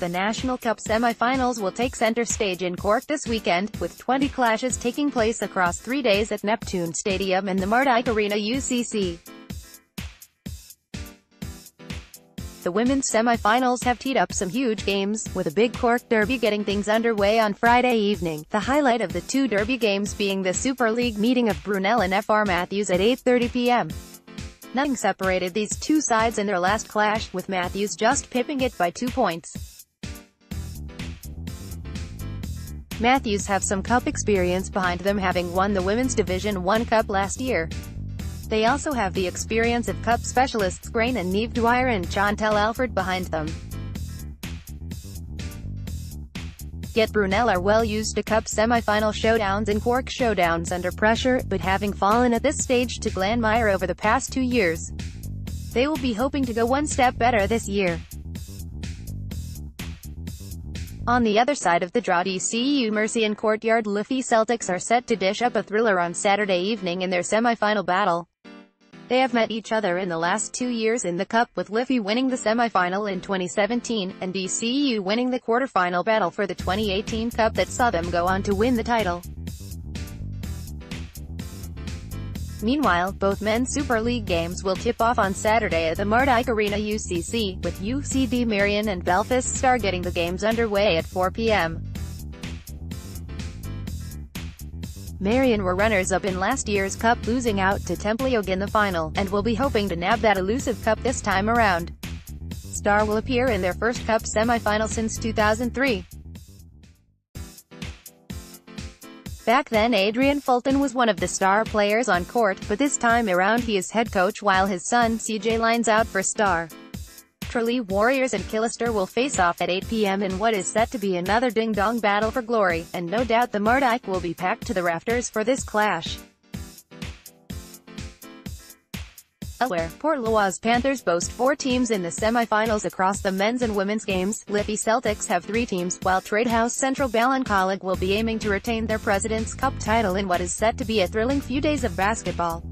The National Cup semi-finals will take centre stage in Cork this weekend, with 20 clashes taking place across 3 days at Neptune Stadium and the Mardyke Arena UCC. The women's semi-finals have teed up some huge games, with a big Cork derby getting things underway on Friday evening, the highlight of the two derby games being the Super League meeting of Brunell and Fr Mathews at 8:30 p.m. Nothing separated these two sides in their last clash, with Mathews just pipping it by 2 points. Mathews have some cup experience behind them, having won the Women's Division 1 Cup last year. They also have the experience of Cup specialists Grain and Neve Dwyer and Chantel Alford behind them. Yet Brunel are well used to Cup semi-final showdowns and Cork showdowns under pressure, but having fallen at this stage to Glanmire over the past 2 years, they will be hoping to go one step better this year. On the other side of the draw, DCU Mercy and Courtyard Liffey Celtics are set to dish up a thriller on Saturday evening in their semi-final battle. They have met each other in the last 2 years in the Cup, with Liffey winning the semi-final in 2017, and DCU winning the quarter-final battle for the 2018 Cup that saw them go on to win the title. Meanwhile, both men's Super League games will tip off on Saturday at the Mardyke Arena UCC, with UCD Marion and Belfast Star getting the games underway at 4 p.m. Marion were runners-up in last year's Cup, losing out to Templeogue in the final, and will be hoping to nab that elusive Cup this time around. Star will appear in their first Cup semi-final since 2003. Back then Adrian Fulton was one of the star players on court, but this time around he is head coach while his son CJ lines out for Star. Tralee Warriors and Killister will face off at 8 p.m. in what is set to be another ding-dong battle for glory, and no doubt the Mardyke will be packed to the rafters for this clash. Elsewhere, Port Louis Panthers boast 4 teams in the semi-finals across the men's and women's games. Liffey Celtics have 3 teams, while Tradehouse Central Ballincollig will be aiming to retain their President's Cup title in what is set to be a thrilling few days of basketball.